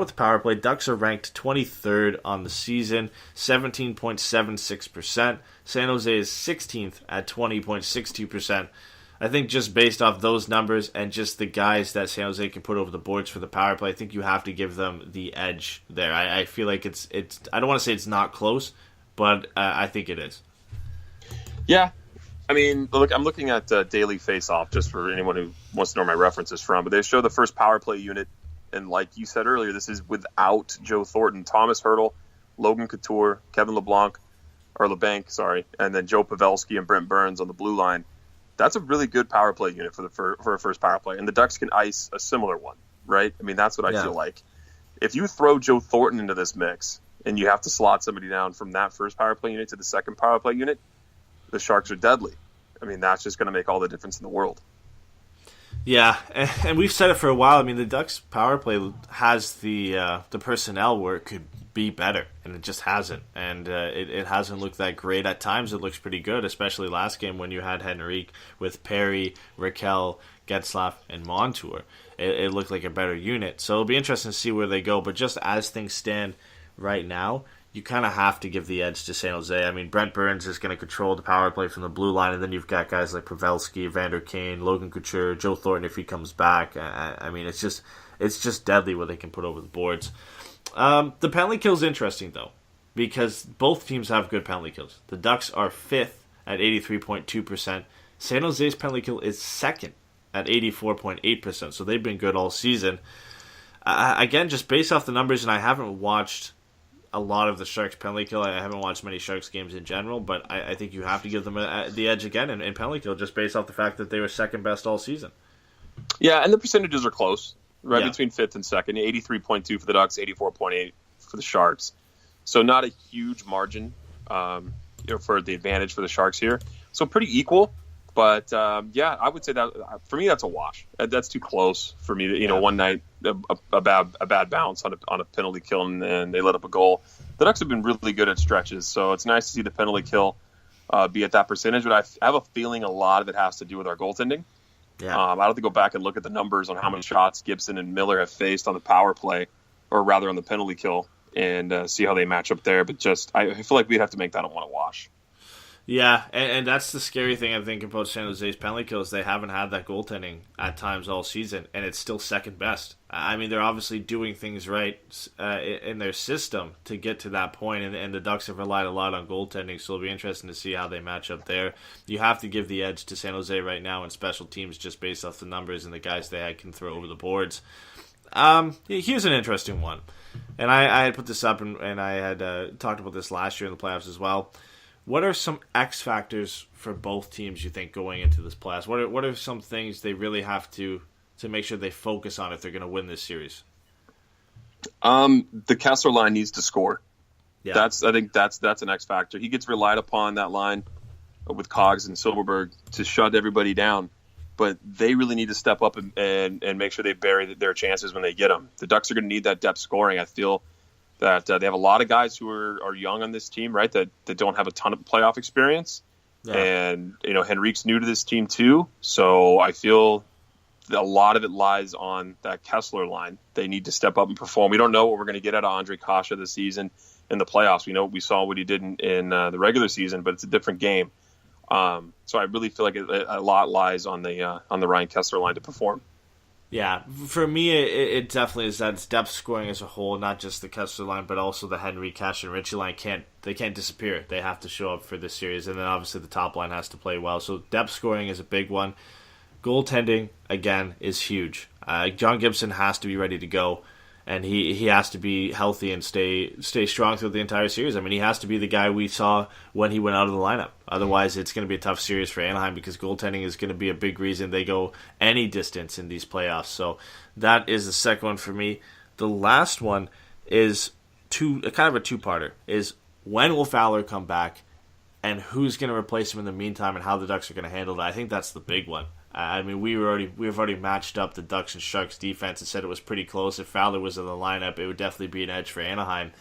with the power play, Ducks are ranked 23rd on the season, 17.76%. San Jose is 16th at 20.62%. I think just based off those numbers and just the guys that San Jose can put over the boards for the power play, I think you have to give them the edge there. I feel like it's. I don't want to say it's not close, but I think it is. Yeah. I mean, look, I'm looking at Daily Face-Off just for anyone who wants to know where my references from, but they show the first power play unit, and like you said earlier, this is without Joe Thornton, Thomas Hertl, Logan Couture, Kevin LeBlanc, and then Joe Pavelski and Brent Burns on the blue line. That's a really good power play unit for a first power play, and the Ducks can ice a similar one, right? I mean, that's what I feel like. If you throw Joe Thornton into this mix, and you have to slot somebody down from that first power play unit to the second power play unit, the Sharks are deadly. I mean, that's just going to make all the difference in the world. Yeah, and we've said it for a while. I mean, the Ducks power play has the personnel where it could be better, and it just hasn't. And it hasn't looked that great. At times, it looks pretty good, especially last game when you had Henrique with Perry, Raquel, Getzlaf, and Montour. It looked like a better unit. So it'll be interesting to see where they go. But just as things stand right now, you kind of have to give the edge to San Jose. I mean, Brent Burns is going to control the power play from the blue line, and then you've got guys like Pavelski, Vander Kane, Logan Couture, Joe Thornton if he comes back. I mean, it's just deadly what they can put over the boards. The penalty kill is interesting, though, because both teams have good penalty kills. The Ducks are 5th at 83.2%. San Jose's penalty kill is 2nd at 84.8%, so they've been good all season. Again, just based off the numbers, and I haven't watched a lot of the Sharks penalty kill. I haven't watched many Sharks games in general, but I think you have to give them the edge again in penalty kill just based off the fact that they were second best all season. Yeah, and the percentages are close, right between 5th and 2nd. 83.2 for the Ducks, 84.8 for the Sharks. So not a huge margin for the advantage for the Sharks here. So pretty equal. But, I would say that for me, that's a wash. That's too close for me to, one night, a bad bounce on a penalty kill, and then they let up a goal. The Ducks have been really good at stretches, so it's nice to see the penalty kill be at that percentage. But I have a feeling a lot of it has to do with our goaltending. Yeah. I'll have to go back and look at the numbers on how many shots Gibson and Miller have faced on the power play, or rather on the penalty kill, and see how they match up there. But I feel like we'd have to make that a wash. Yeah, and that's the scary thing I think about San Jose's penalty kills. They haven't had that goaltending at times all season, and it's still second best. I mean, they're obviously doing things right in their system to get to that point, and the Ducks have relied a lot on goaltending, so it'll be interesting to see how they match up there. You have to give the edge to San Jose right now in special teams just based off the numbers and the guys they can throw over the boards. Here's an interesting one, and I had put this up, and I had talked about this last year in the playoffs as well. What are some X factors for both teams, you think, going into this playoffs? What are some things they really have to make sure they focus on if they're going to win this series? The Kessler line needs to score. Yeah. I think that's an X factor. He gets relied upon, that line with Cogs and Silverberg, to shut everybody down. But they really need to step up and make sure they bury their chances when they get them. The Ducks are going to need that depth scoring. I feel that they have a lot of guys who are young on this team, right, that don't have a ton of playoff experience. Yeah. And, Henrique's new to this team too. So I feel a lot of it lies on that Kessler line. They need to step up and perform. We don't know what we're going to get out of Andre Kasha this season in the playoffs. We saw what he did in the regular season, but it's a different game. So I really feel like a lot lies on the Ryan Kessler line to perform. Yeah, for me, it definitely is that it's depth scoring as a whole, not just the Kessler line, but also the Henrique, Cash, and Ritchie line can't disappear. They have to show up for this series, and then obviously the top line has to play well. So depth scoring is a big one. Goaltending, again, is huge. John Gibson has to be ready to go, and he has to be healthy and stay strong through the entire series. I mean, he has to be the guy we saw when he went out of the lineup. Otherwise, it's going to be a tough series for Anaheim because goaltending is going to be a big reason they go any distance in these playoffs. So that is the second one for me. The last one is kind of a two-parter, is when will Fowler come back and who's going to replace him in the meantime and how the Ducks are going to handle that. I think that's the big one. I mean, we've already matched up the Ducks and Sharks defense and said it was pretty close. If Fowler was in the lineup, it would definitely be an edge for Anaheim.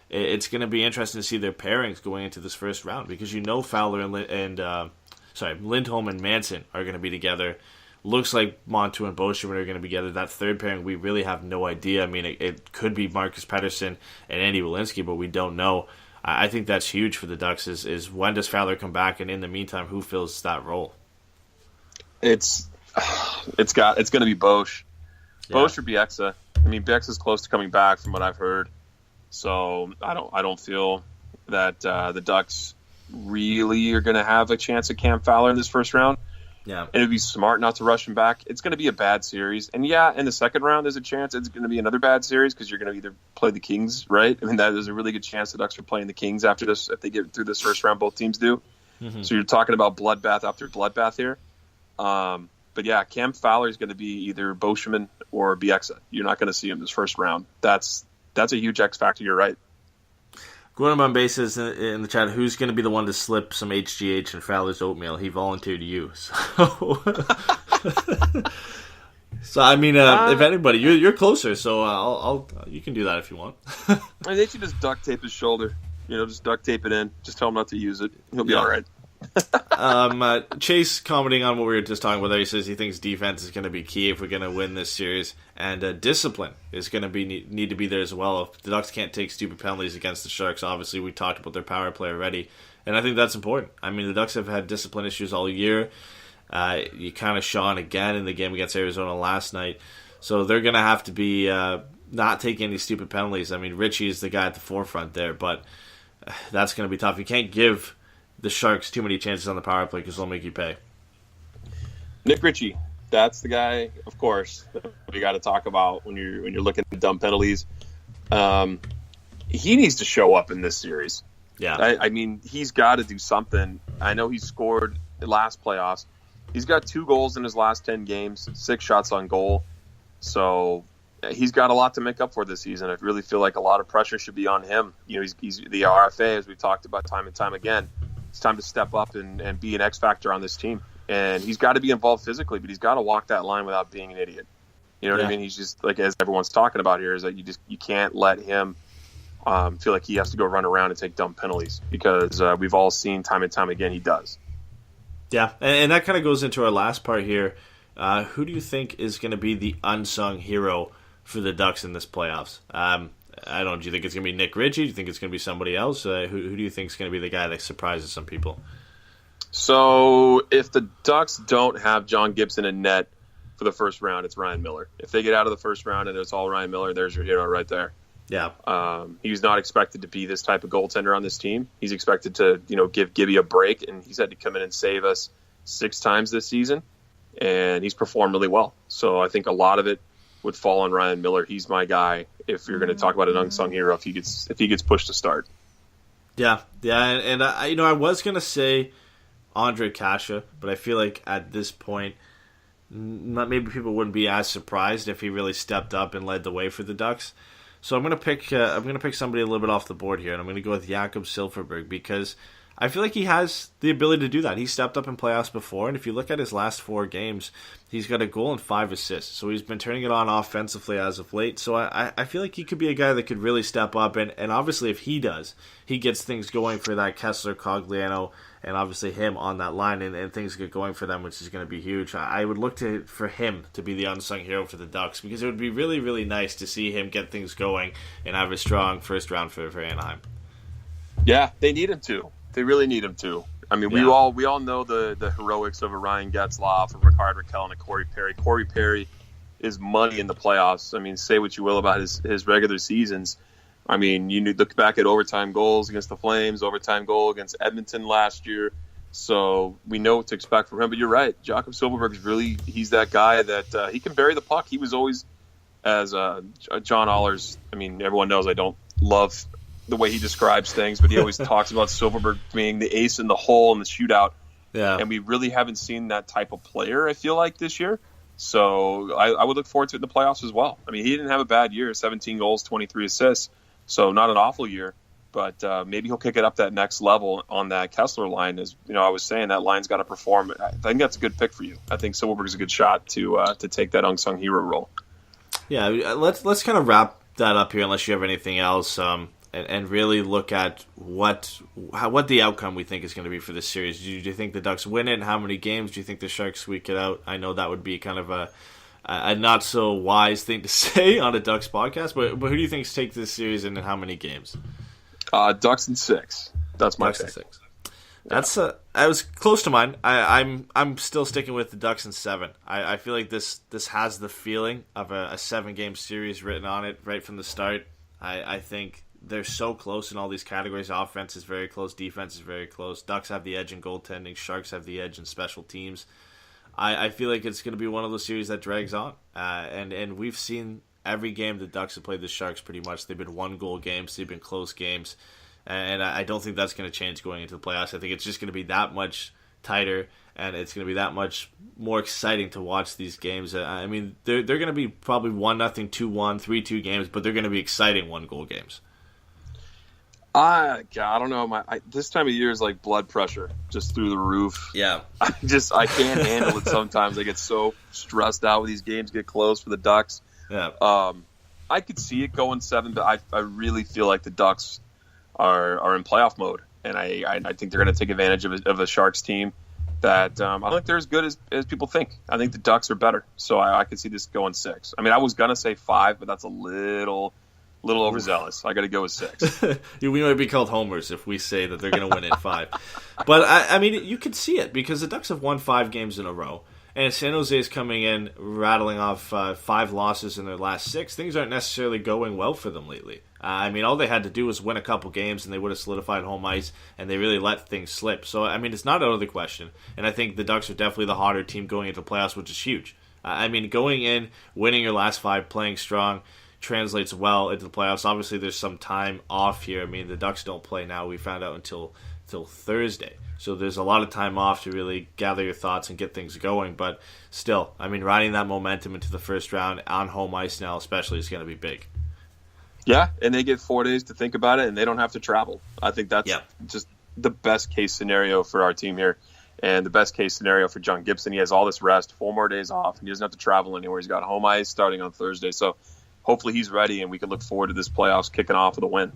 It's going to be interesting to see their pairings going into this first round because Fowler and Lindholm and Manson are going to be together. looks like Montu and Boschman are going to be together. That third pairing, we really have no idea. I mean, it could be Marcus Pettersson and Andy Welinski, but we don't know. I think that's huge for the Ducks is when does Fowler come back, and in the meantime, who fills that role? It's going to be Bosch. Yeah. Bosch or Bieksa. I mean, Bieksa's close to coming back from what I've heard. So I don't feel that the Ducks really are going to have a chance at Cam Fowler in this first round. Yeah. And it'd be smart not to rush him back. It's going to be a bad series. And yeah, in the second round, there's a chance it's going to be another bad series because you're going to either play the Kings, right? I mean, there's a really good chance the Ducks are playing the Kings after this if they get through this first round. Both teams do. Mm-hmm. So you're talking about bloodbath after bloodbath here. But yeah, Cam Fowler is going to be either Boschman or Bieksa. You're not going to see him this first round. That's a huge X factor. You're right. Going up on bases in the chat, who's going to be the one to slip some HGH in Fowler's oatmeal? He volunteered you. So I mean, if anybody, you're closer, so you can do that if you want. They should just duct tape his shoulder. Just duct tape it in. Just tell him not to use it. He'll be all right. Chase commenting on what we were just talking about there, he says he thinks defense is going to be key if we're going to win this series, and discipline is going to need to be there as well. If the Ducks can't take stupid penalties against the Sharks, obviously we talked about their power play already, and I think that's important. I mean, the Ducks have had discipline issues all year. You kind of shone again in the game against Arizona last night, so they're going to have to be not taking any stupid penalties. I mean, Ritchie is the guy at the forefront there, but that's going to be tough. You can't give the Sharks too many chances on the power play because they'll make you pay. Nick Ritchie, that's the guy, of course, that we got to talk about when you're looking at dumb penalties. He needs to show up in this series. Yeah, I mean, he's got to do something. I know he scored the last playoffs. He's got 2 goals in his last 10 games, 6 shots on goal. So he's got a lot to make up for this season. I really feel like a lot of pressure should be on him. He's the RFA, as we've talked about time and time again. It's time to step up and be an X factor on this team. And he's got to be involved physically, but he's got to walk that line without being an idiot. You know what I mean? He's just, like, as everyone's talking about here, is that you can't let him feel like he has to go run around and take dumb penalties, because we've all seen time and time again he does. Yeah, and that kind of goes into our last part here. Who do you think is going to be the unsung hero for the Ducks in this playoffs? I don't. Do you think it's going to be Nick Ritchie? Do you think it's going to be somebody else? Who do you think is going to be the guy that surprises some people? So if the Ducks don't have John Gibson in net for the first round, it's Ryan Miller. If they get out of the first round and it's all Ryan Miller, there's your hero right there. Yeah. He's not expected to be this type of goaltender on this team. He's expected to, give Gibby a break, and he's had to come in and save us 6 times this season, and he's performed really well. So I think a lot of it would fall on Ryan Miller. He's my guy if you're going to talk about an unsung hero if he gets pushed to start. Yeah, and I was going to say Andre Kasha, but I feel like at this point, maybe people wouldn't be as surprised if he really stepped up and led the way for the Ducks. So I'm going to pick somebody a little bit off the board here, and I'm going to go with Jakob Silfverberg because I feel like he has the ability to do that. He stepped up in playoffs before, and if you look at his last 4 games, he's got a goal and 5 assists. So he's been turning it on offensively as of late. So I feel like he could be a guy that could really step up, and obviously if he does, he gets things going for that Kessler, Cogliano, and obviously him on that line, and things get going for them, which is going to be huge. I would look for him to be the unsung hero for the Ducks because it would be really, really nice to see him get things going and have a strong first round for Anaheim. Yeah, they need him to. They really need him to. I mean, we all know the heroics of a Ryan Getzlaf, a Rickard Rakell, and a Corey Perry. Corey Perry is money in the playoffs. I mean, say what you will about his regular seasons. I mean, you look back at overtime goals against the Flames, overtime goal against Edmonton last year. So we know what to expect from him. But you're right. Jakob Silfverberg is he's that guy that he can bury the puck. He was always, as John Allers, I mean, everyone knows I don't love the way he describes things, but he always talks about Silfverberg being the ace in the hole in the shootout. Yeah. And we really haven't seen that type of player, I feel like, this year. So I would look forward to it in the playoffs as well. I mean, he didn't have a bad year, 17 goals, 23 assists. So not an awful year, but maybe he'll kick it up that next level on that Kessler line. As I was saying, that line's got to perform. I think that's a good pick for you. I think Silfverberg's a good shot to take that unsung hero role. Yeah, let's kind of wrap that up here, unless you have anything else. And and really look at what the outcome we think is going to be for this series. Do you think the Ducks win it? How many games do you think the Sharks squeak it out? I know that would be kind of a not so wise thing to say on a Ducks podcast, but who do you think takes this series and in how many games? Ducks in 6. That's my Ducks pick. in 6. That's I was close to mine. I'm still sticking with the Ducks in 7. I feel like this has the feeling of a 7-game series written on it right from the start. I think they're so close in all these categories. Offense is very close. Defense is very close. Ducks have the edge in goaltending. Sharks have the edge in special teams. I feel like it's going to be one of those series that drags on. And we've seen every game the Ducks have played the Sharks pretty much. They've been 1-goal games. They've been close games. And I don't think that's going to change going into the playoffs. I think it's just going to be that much tighter, and it's going to be that much more exciting to watch these games. I mean, they're going to be probably 1-0, 2-1, 3-2 games, but they're going to be exciting 1-goal games. I don't know. This time of year is like blood pressure just through the roof. Yeah. I can't handle it sometimes. I get so stressed out when these games get close for the Ducks. Yeah. I could see it going 7, but I really feel like the Ducks are in playoff mode, and I think they're going to take advantage of a Sharks team that I don't think they're as good as people think. I think the Ducks are better, so I could see this going 6. I mean, I was going to say 5, but that's a little overzealous. I got to go with 6. We might be called homers if we say that they're going to win in 5. But, I mean, you could see it because the Ducks have won 5 games in a row. And San Jose is coming in, rattling off 5 losses in their last 6. Things aren't necessarily going well for them lately. I mean, all they had to do was win a couple games, and they would have solidified home ice, and they really let things slip. So, I mean, it's not out of the question. And I think the Ducks are definitely the hotter team going into the playoffs, which is huge. I mean, going in, winning your last 5, playing strong, translates well into the playoffs. Obviously, there's some time off here. I mean, the Ducks don't play now. We found out until Thursday. So there's a lot of time off to really gather your thoughts and get things going. But still, I mean, riding that momentum into the first round on home ice now especially is going to be big. Yeah, and they get 4 days to think about it, and they don't have to travel. I think that's just the best case scenario for our team here, and the best case scenario for John Gibson. He has all this rest, 4 more days off, and he doesn't have to travel anywhere. He's got home ice starting on Thursday. So hopefully he's ready, and we can look forward to this playoffs kicking off with a win.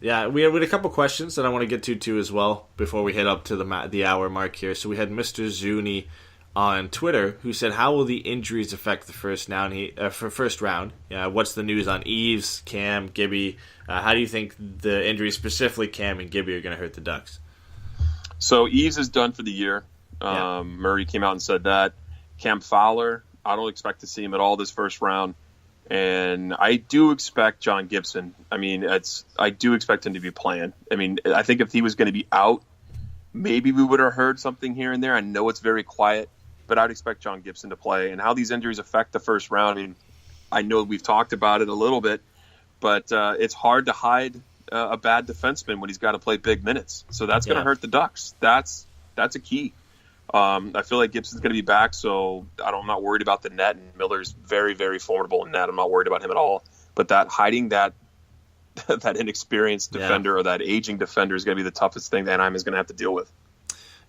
Yeah, we had a couple questions that I want to get to too as well before we head up to the hour mark here. So we had Mr. Zuni on Twitter who said, "How will the injuries affect the first round? What's the news on Eves, Cam, Gibby? How do you think the injuries, specifically Cam and Gibby, are going to hurt the Ducks?" So Eves is done for the year. Murray came out and said that. Cam Fowler, I don't expect to see him at all this first round. And I do expect John Gibson. I mean, I do expect him to be playing. I mean, I think if he was going to be out, maybe we would have heard something here and there. I know it's very quiet, but I'd expect John Gibson to play. And how these injuries affect the first round, I mean, I know we've talked about it a little bit, but it's hard to hide a bad defenseman when he's got to play big minutes. So that's going to hurt the Ducks. That's a key. I feel like Gibson's going to be back, so I'm not worried about the net. And Miller's very, very formidable in net. I'm not worried about him at all. But hiding that inexperienced defender or that aging defender is going to be the toughest thing that Anaheim is going to have to deal with.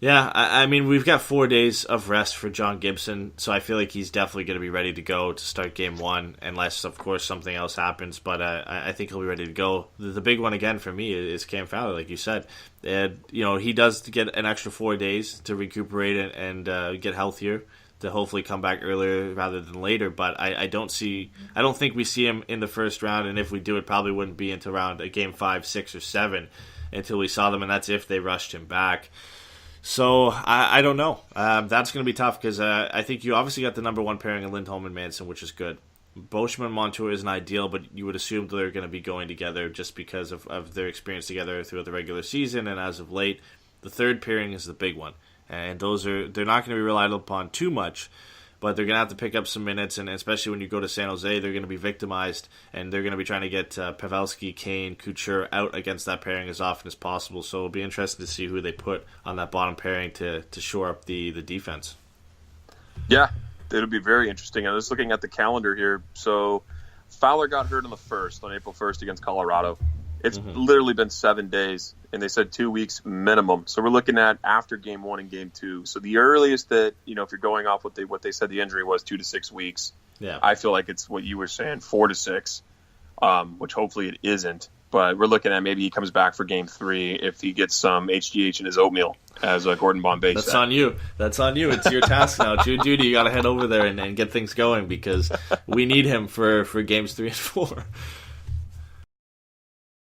Yeah, I mean, we've got 4 days of rest for John Gibson, so I feel like he's definitely going to be ready to go to start Game 1, unless, of course, something else happens, but I think he'll be ready to go. The big one, again, for me is Cam Fowler, like you said. And, he does get an extra 4 days to recuperate and get healthier, to hopefully come back earlier rather than later, but I don't think we see him in the first round, and if we do, it probably wouldn't be until around Game 5, 6, or 7 until we saw them, and that's if they rushed him back. So, I don't know. That's going to be tough because I think you obviously got the number 1 pairing of Lindholm and Manson, which is good. Boschman and Montour isn't ideal, but you would assume they're going to be going together just because of their experience together throughout the regular season and as of late. The third pairing is the big one, and they're not going to be relied upon too much, but they're going to have to pick up some minutes, and especially when you go to San Jose, they're going to be victimized, and they're going to be trying to get Pavelski, Kane, Couture out against that pairing as often as possible. So it'll be interesting to see who they put on that bottom pairing to shore up the defense. Yeah, it'll be very interesting. I was looking at the calendar here. So Fowler got hurt on April 1st against Colorado. It's literally been 7 days, and they said 2 weeks minimum. So we're looking at after Game 1 and Game 2. So the earliest that, if you're going off what they said the injury was 2 to 6 weeks. Yeah. I feel like it's what you were saying, 4 to 6, which hopefully it isn't. But we're looking at maybe he comes back for Game 3 if he gets some HGH in his oatmeal, as Gordon Bombay said. That's on you. That's on you. It's your task now. Jude Duty, you got to head over there and get things going because we need him for Games 3 and 4.